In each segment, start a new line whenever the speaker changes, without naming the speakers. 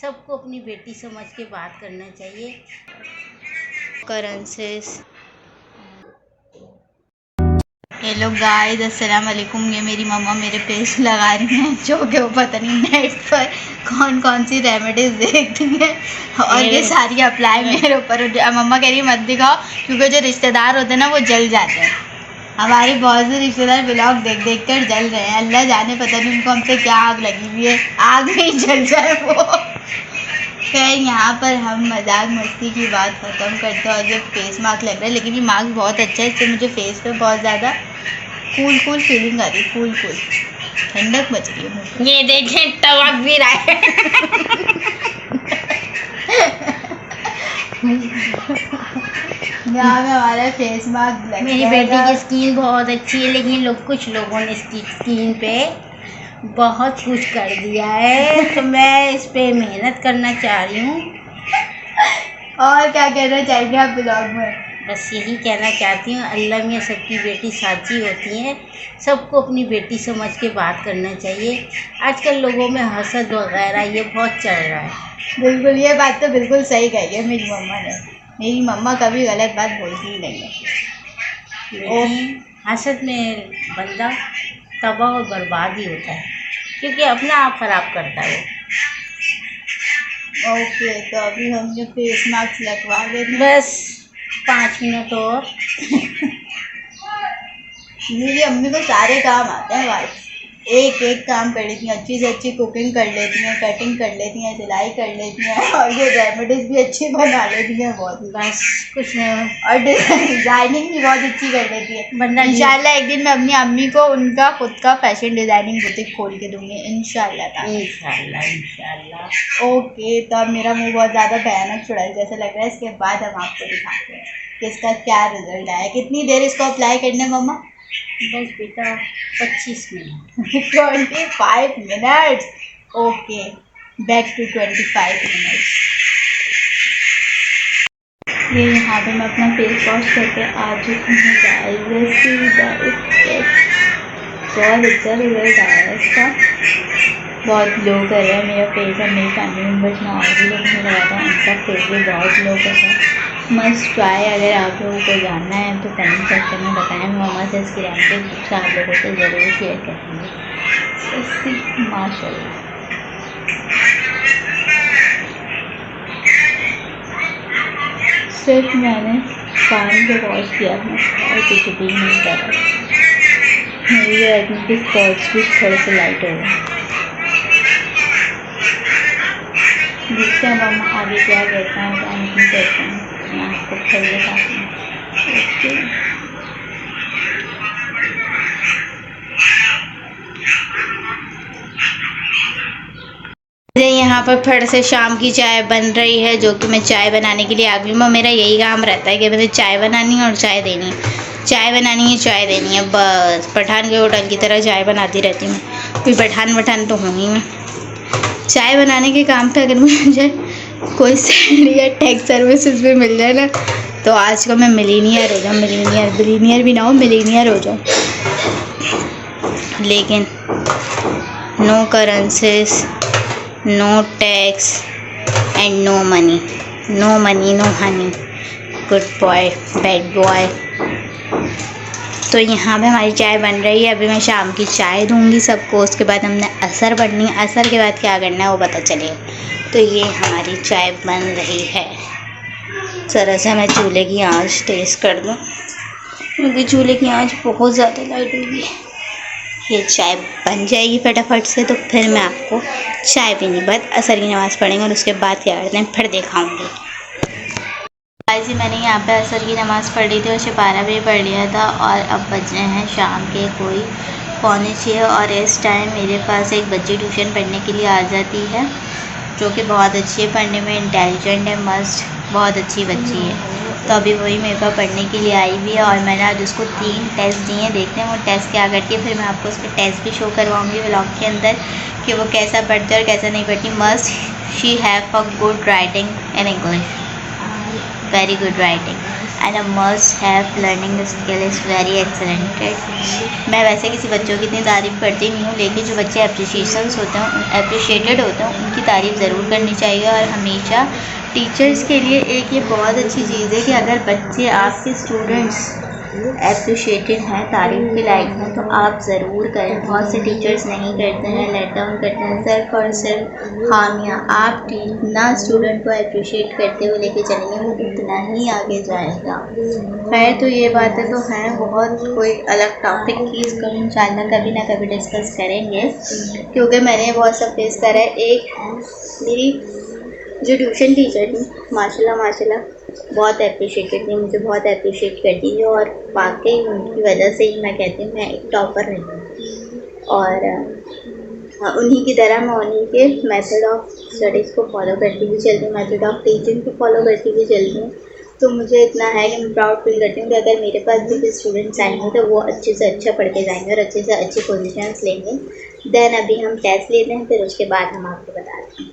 सबको अपनी बेटी समझ के बात करना चाहिए। करेंसेस। हेलो गाइस, अस्सलाम वालेकुम। ये मेरी मम्मा मेरे फेस लगा रही हैं, जो कि वो पता नहीं नेट पर कौन कौन सी रेमेडीज देखती हैं और ये सारी अप्लाई मेरे ऊपर। मम्मा कह रही है मत दिखाओ, क्योंकि जो रिश्तेदार होते हैं ना वो जल जाते हैं। हमारे बहुत से रिश्तेदार ब्लॉग देख देख कर जल रहे हैं। अल्लाह जाने पता नहीं उनको हमसे क्या आग लगी हुई है, आग में ही जल जाए वो। खैर, यहाँ पर हम मजाक मस्ती की बात ख़त्म करते हैं और ये फेस मास्क लग रहा है, लेकिन ये मास्क बहुत अच्छा है। इससे मुझे फेस पे बहुत ज़्यादा कूल फीलिंग आ रही है, कूल ठंडक मच रही है। ये देखें टवक भी रहा है। यहाँ में हमारा फेस मास्क लग मेरी बेटी की स्किन बहुत अच्छी है, लेकिन कुछ लोगों ने इसकी स्किन पे बहुत कुछ कर दिया है, तो मैं इस पे मेहनत करना चाह रही हूँ। और क्या कहना चाहेंगे आप ब्लॉग में? बस यही कहना चाहती हूँ, अल्लाह में सबकी बेटी साची होती है, सबको अपनी बेटी समझ के बात करना चाहिए। आजकल लोगों में हसद वगैरह ये बहुत चल रहा है। बिल्कुल, ये बात तो बिल्कुल सही कही है मेरी मम्मा ने। मेरी मम्मा कभी गलत बात बोलती ही नहीं है। लेकिन हसद में बंदा तबाह और बर्बाद ही होता है, क्योंकि अपना आप ख़राब करता है वो। ओके, तो अभी हमने फेस मास्क लगवा लेते, बस 5 मिनट और। मेरी अम्मी को सारे काम आते हैं भाई, एक एक काम कर लेती हैं, अच्छी से अच्छी कुकिंग कर लेती हैं, कटिंग कर लेती हैं, सिलाई कर लेती हैं, और ये रेमेडीज भी अच्छी बना लेती हैं बहुत। बस कुछ नहीं, और डिज़ाइनिंग भी बहुत अच्छी कर लेती है बंदा। इंशाल्लाह एक दिन मैं अपनी अम्मी को उनका खुद का फैशन डिज़ाइनिंग बुटीक खोल के दूँगी, इंशाल्लाह। ओके, तो अब मेरा मुँह बहुत ज़्यादा भयानक चुड़ैल जैसा लग रहा है। इसके बाद हम आपको दिखाते हैं कि इसका क्या रिजल्ट आया। कितनी देर इसको अप्लाई करने मम्मा? बस बेटा 25 minute. 25 minutes. Okay, back to 25 minutes. ये यहाँ पे मैं अपना फेस वॉश करके आ चुकी हूँ गाइस। बहुत अच्छा रिजल्ट आया इसका, बहुत ग्लो कर रहा है मेरा फेस। और मेरी फैमिली मेम्बर्स में और भी लोग ने लगाया था, उनका फेस भी बहुत ग्लो कर रहा है। Must try. अगर आप लोगों को जानना है तो कमेंट सेक्शन में बताएं, मम्मा से इसकी रेसिपी आप लोगों से ज़रूर शेयर करेंगे। माशाल्लाह, सिर्फ मैंने पानी से वॉश किया था और कुछ भी नहीं करा। मेरी एक्ने के स्पॉट्स भी थोड़े से लाइट हो गए। देखते हैं हम आगे क्या करते हैं, क्या नहीं करते हैं, मैं आपको फिर दिखाती हूँ। यहाँ पर फिर से शाम की चाय बन रही है, जो कि मैं चाय बनाने के लिए आ गई हूँ। मेरा यही काम रहता है कि मुझे चाय बनानी है और चाय देनी है, चाय बनानी है, चाय देनी है, बस। पठान के होटल की तरह चाय बनाती रहती हूँ। कोई पठान तो हूँ ही मैं। चाय बनाने के काम पे अगर मुझे कोई सैलरी या टैक्स सर्विसेज भी मिल जाए ना, तो आज को मैं मिलीनियर हो जाऊँ। बिलीनियर भी ना हो, मिलीनियर हो जाऊँ। लेकिन no currencies, no tax and no money, no honey, good boy, bad boy. तो यहाँ पे हमारी चाय बन रही है। अभी मैं शाम की चाय दूँगी सबको, उसके बाद हमने असर पढ़नी है। असर के बाद क्या करना है वो पता चलेगा। तो ये हमारी चाय बन रही है। ज़रा सा मैं चूल्हे की आंच तेज़ कर दूँ, क्योंकि चूल्हे की आंच बहुत ज़्यादा लाइट होगी। ये चाय बन जाएगी फटाफट से, तो फिर मैं आपको चाय पीने के बाद असर की नमाज़ पढ़ेंगे और उसके बाद क्या करते हैं फिर दिखाऊँगी। ऐसे मैंने यहाँ पे असर की नमाज़ पढ़ ली थी और शबारा भी पढ़ लिया था, और अब बज रहे हैं शाम के कोई 5:45। और इस टाइम मेरे पास एक बच्ची ट्यूशन पढ़ने के लिए आ जाती है, जो कि बहुत अच्छी है, पढ़ने में इंटेलिजेंट है, मस्त, बहुत अच्छी बच्ची है। तो अभी वही मेरे पास पढ़ने के लिए आई हुई है, और मैंने आज उसको 3 टेस्ट दिए हैं। देखते हैं वो टेस्ट क्या करती है, फिर मैं आपको उसके टेस्ट भी शो करवाऊँगी व्लॉग के अंदर कि वो कैसा पढ़ती है और कैसा नहीं पढ़ती। Must she have a good writing in English, very good writing. And a must have learning skill is very excellented. मैं वैसे किसी बच्चों की इतनी तारीफ़ करती नहीं हूँ, लेकिन जो बच्चे अप्रिशिएटेड होते हैं उनकी तारीफ़ ज़रूर करनी चाहिए। और हमेशा टीचर्स के लिए एक ये बहुत अच्छी चीज़ है कि अगर बच्चे आपके स्टूडेंट्स एप्रिशिएटेड हैं, तारीफ़ के लायक हैं, तो आप ज़रूर करें। बहुत से टीचर्स नहीं करते हैं, लेट डाउन करते हैं, सिर्फ और सिर्फ खामियाँ। आप जितना स्टूडेंट को अप्रिशिएट करते हुए लेके चलेंगे वो उतना ही आगे जाएगा। खैर, तो ये बातें तो हैं, बहुत कोई अलग टॉपिक की इसको इंशाल्लाह कभी ना कभी डिस्कस करेंगे, क्योंकि मैंने बहुत सब फेस करा है। एक मेरी जो ट्यूशन टीचर थी, माशाल्लाह बहुत अप्रिशिएटेड थी, मुझे बहुत अप्रिशिएट करती थी, और वाकई उनकी वजह से ही मैं कहती हूँ मैं एक टॉपर रही। और उन्हीं की तरह मैं उन्हीं के मेथड ऑफ स्टडीज़ को फॉलो करती हुई चलती हूँ, मेथड ऑफ टीचिंग को फॉलो करती हुई चलती हूँ। तो मुझे इतना है कि मैं प्राउड फील करती हूँ कि अगर मेरे पास भी कुछ स्टूडेंट्स आएंगे तो वो अच्छे से अच्छा पढ़ के जाएंगे और अच्छे से अच्छी पोजीशंस लेंगे। देन अभी हम टेस्ट लेते हैं, फिर उसके बाद हम आपको बताते हैं।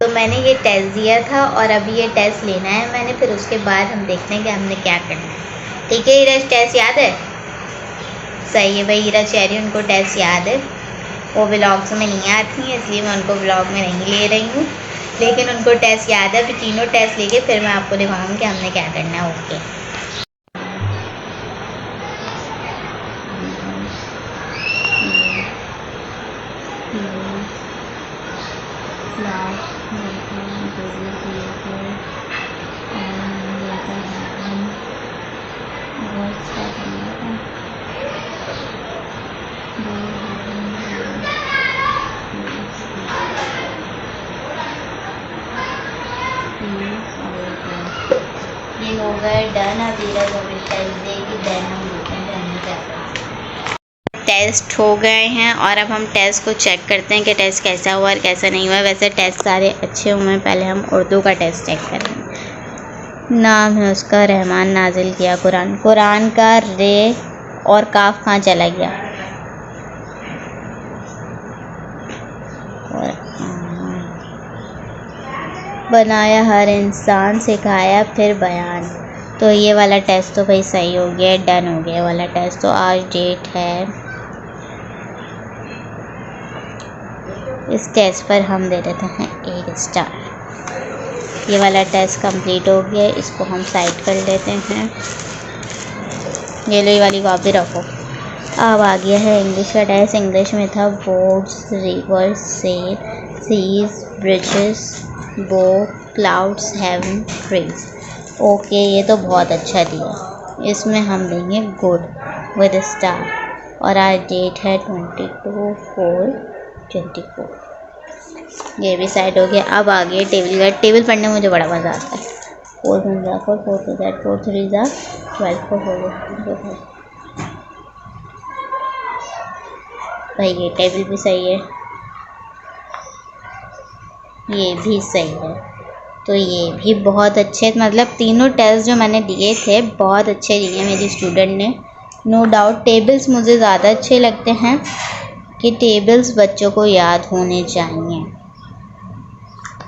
तो मैंने ये टेस्ट दिया था और अभी ये टेस्ट लेना है मैंने, फिर उसके बाद हम देखते हैं कि हमने क्या करना है। ठीक है हीरा, टेस्ट याद है? सही है भाई, हीरा चेहरी उनको टेस्ट याद है। वो व्लॉग्स में नहीं आती हैं इसलिए मैं उनको व्लॉग में नहीं ले रही हूँ, लेकिन उनको टेस्ट याद है। फिर तीनों टेस्ट लेके फिर मैं आपको दिखाऊँगी कि हमने क्या करना है। ओके, ये हो गए डन। अब हीरा को भी टेस्ट देगी, देन हम देखते हैं कि हमने क्या करना। टेस्ट हो गए हैं और अब हम टेस्ट को चेक करते हैं कि टेस्ट कैसा हुआ और कैसा नहीं हुआ। वैसे टेस्ट सारे अच्छे हुए हैं। पहले हम उर्दू का टेस्ट चेक करेंगे। नाम है उसका रहमान, नाजिल किया कुरान। कुरान का रे और काफ कहाँ चला गया? बनाया हर इंसान, सिखाया फिर बयान। तो ये वाला टेस्ट तो भाई सही हो गया, डन हो गया वाला टेस्ट। तो आज डेट है, इस टेस्ट पर हम दे देते हैं 1 स्टार। ये वाला टेस्ट कंप्लीट हो गया, इसको हम साइड कर लेते हैं। ये लो, ये वाली कॉपी रखो। अब आ गया है इंग्लिश का टेस्ट। इंग्लिश में था boards, rivers, sail, seas, bridges, bow, clouds, heaven, trees. Okay, ये तो बहुत अच्छा दिया। इसमें हम देंगे गुड विद स्टार। और आज डेट है 22/4/24। ये भी साइड हो गया। अब आ गया टेबल का। टेबल पढ़ने में मुझे बड़ा मज़ा आता है। 4 1 4 4 4 2 4 4 3 12 4 4 4। भाई ये टेबल भी सही है, ये भी सही है, तो ये भी बहुत अच्छे। मतलब तीनों टेस्ट जो मैंने दिए थे बहुत अच्छे दिए मेरी स्टूडेंट ने, नो डाउट। टेबल्स मुझे ज़्यादा अच्छे लगते हैं कि टेबल्स बच्चों को याद होने चाहिए।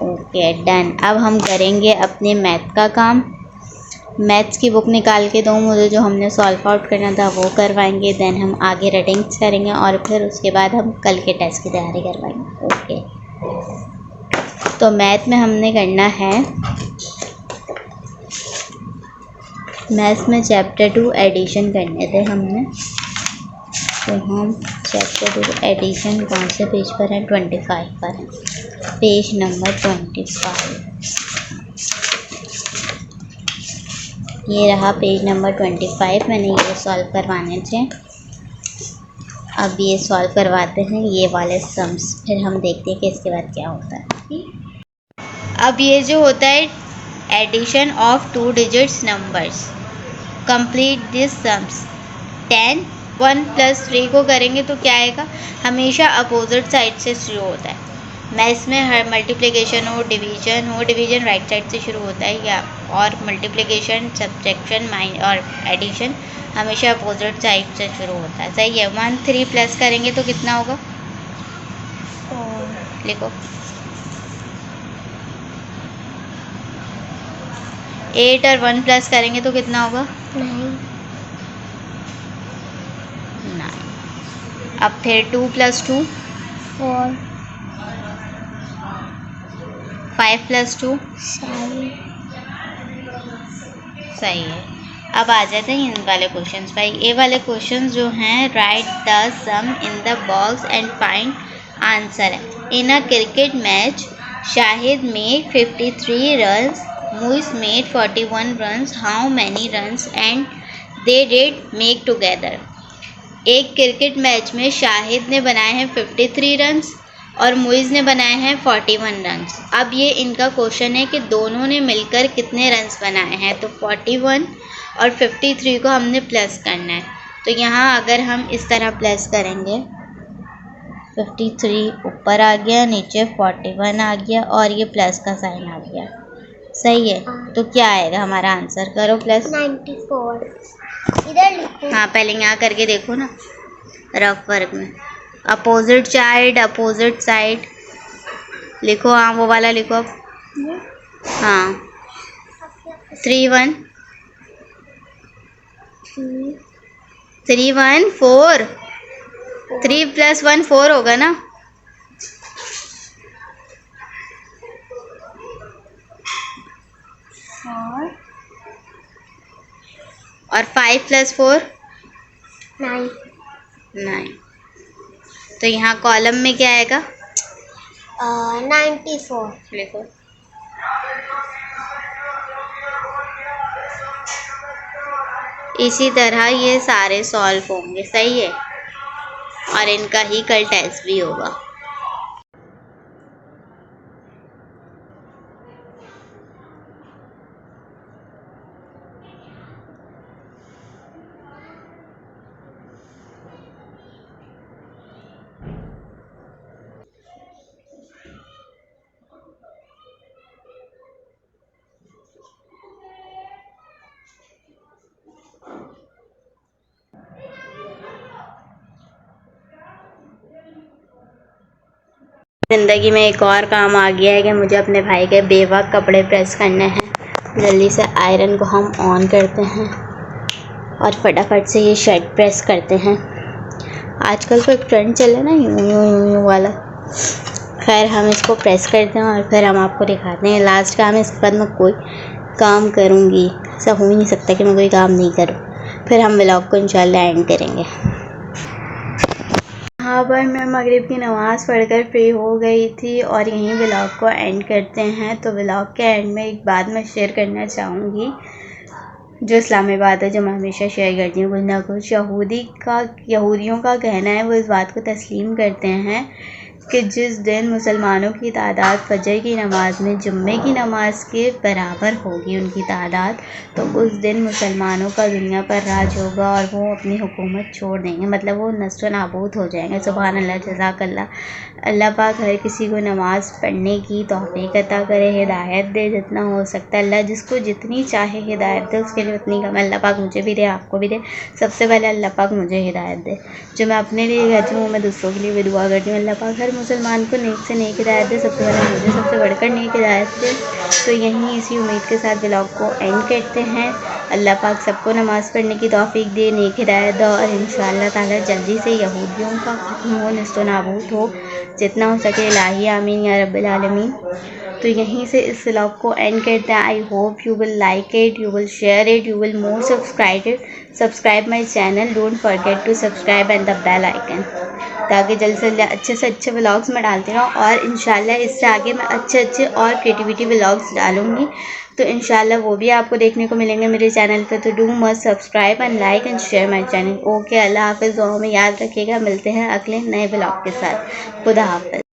Okay, done. अब हम करेंगे अपने मैथ का काम। मैथ्स की बुक निकाल के दो मुझे, जो हमने सॉल्व आउट करना था वो करवाएंगे। देन हम आगे रीडिंग्स करेंगे और फिर उसके बाद हम कल के टेस्ट की तैयारी करवाएंगे। ओके, तो मैथ में हमने करना है, मैथ्स में चैप्टर 2 एडिशन करने थे हमने। तो हम चैप्टर 2 एडिशन कौन से पेज पर है? 25 पर है, पेज नंबर 25। ये रहा पेज नंबर 25। मैंने ये सॉल्व करवाने थे। अब ये सॉल्व करवाते हैं ये वाले सम्स, फिर हम देखते हैं कि इसके बाद क्या होता है। अब ये जो होता है addition of 2 digits numbers, complete this sums. 10 1 + 3 को करेंगे तो क्या आएगा? हमेशा अपोजिट साइड से शुरू होता है। मैथ्स में हर मल्टीप्लिकेशन हो, डिवीजन हो, डिवीजन राइट साइड से शुरू होता है, या और मल्टीप्लिकेशन, सब्ट्रैक्शन, और एडिशन हमेशा अपोजिट साइड से शुरू होता है। सही है। 1 3 प्लस करेंगे तो कितना होगा? लिखो। 8 और 1 प्लस करेंगे तो कितना होगा? 9। अब फिर 2 + 2
4
5 + 2
7
सही है। अब आ जाते हैं इन वाले क्वेश्चंस भाई। ये वाले क्वेश्चंस जो हैं, write the sum in the box and find answer है। In a cricket match Shahid made 53 runs, Muiz made 41 runs, how many runs and they did make together. एक क्रिकेट मैच में शाहिद ने बनाए हैं 53 रन्स और मुइज़ ने बनाए हैं 41 रन्स। अब ये इनका क्वेश्चन है कि दोनों ने मिलकर कितने रन्स बनाए हैं। तो 41 और 53 को हमने प्लस करना है। तो यहाँ अगर हम इस तरह प्लस करेंगे, 53 ऊपर आ गया, नीचे 41 आ गया और ये प्लस का साइन आ गया। सही है। तो क्या आएगा हमारा आंसर? करो प्लस।
94 इधर लिखो।
हाँ, पहले यहाँ करके देखो ना रफ वर्क में। अपोजिट साइड लिखो। हाँ, वो वाला लिखो अब। हाँ, 3 1 3 1 4 3 + 1 4 होगा ना? और 5 + 4 9। तो यहाँ कॉलम में क्या आएगा?
94
लिखो। इसी तरह ये सारे सॉल्व होंगे। सही है। और इनका ही कल टेस्ट भी होगा। ज़िंदगी में एक और काम आ गया है कि मुझे अपने भाई के बेवक कपड़े प्रेस करने हैं। जल्दी से आयरन को हम ऑन करते हैं और फटाफट से ये शर्ट प्रेस करते हैं। आजकल तो एक ट्रेंड चल रहा है ना, यूं वाला। खैर, हम इसको प्रेस करते हैं और फिर हम आपको दिखाते हैं लास्ट काम है। इसके बाद मैं कोई काम करूँगी, ऐसा हो ही नहीं सकता कि मैं कोई काम नहीं करूँ। फिर हम व्लॉग को इंशाल्लाह एंड करेंगे। हाँ भाई, मैं मगरिब की नमाज़ पढ़कर फ्री हो गई थी और यहीं व्लॉग को एंड करते हैं। तो व्लॉग के एंड में एक बात मैं शेयर करना चाहूँगी, जो इस्लामी बात है, जो मैं हमेशा शेयर करती हूँ। कुछ ना कुछ यहूदियों का कहना है, वो इस बात को तस्लीम करते हैं कि जिस दिन मुसलमानों की तादाद फजर की नमाज़ में जुम्मे की नमाज़ के बराबर होगी उनकी तादाद, तो उस दिन मुसलमानों का दुनिया पर राज होगा और वो अपनी हुकूमत छोड़ देंगे। मतलब वो नस्व नाबूद हो जाएंगे। सुभान अल्लाह, जज़ाकल्लाह। अल्लाह पाक हर किसी को नमाज़ पढ़ने की तौफ़ीक़ अता करे, हिदायत दे जितना हो सकता है। अल्लाह जिसको जितनी चाहे हिदायत दे, उसके लिए उतनी कम। अल्लाह पाक मुझे भी दे, आपको भी दे। सबसे पहले अल्लाह पाक मुझे हिदायत दे। जो मैं अपने लिए कहती हूँ, मैं दूसरों के लिए भी दुआ करती हूँ। अल्लाह पाक हर मुसलमान को नेक से नेक हिदायत दे। सबसे पहले मुझे सबसे बढ़कर नेक हिदायत दे। तो यहीं इसी उम्मीद के साथ व्लॉग को एंड करते हैं। अल्लाह पाक सबको नमाज़ पढ़ने की तौफ़ीक़ दे, नेक हिदायत दे और इंशाअल्लाह ताला जल्दी से यहूदियों का ख़त्म हो, नेस्त नाबूद हो, जितना हो सके। इलाही आमीन या रब्बिल आलमीन। तो यहीं से इस व्लॉग को एंड करते हैं। I hope you will like it, you will share it, you will more subscribe my channel. Don't forget to subscribe and the bell icon, ताकि जल्द से जल्द अच्छे व्लॉग्स मैं डालती रहूँ। और इंशाल्लाह इससे आगे मैं अच्छे और क्रिएटिविटी व्लॉग्स डालूँगी। तो इंशाल्लाह वो भी आपको देखने को मिलेंगे मेरे चैनल पे। तो do must subscribe and like and share my channel. Okay, अल्लाह हाफ़िज़। दुआ में याद रखिएगा। मिलते हैं अगले नए व्लॉग के साथ। खुदा हाफ़िज़।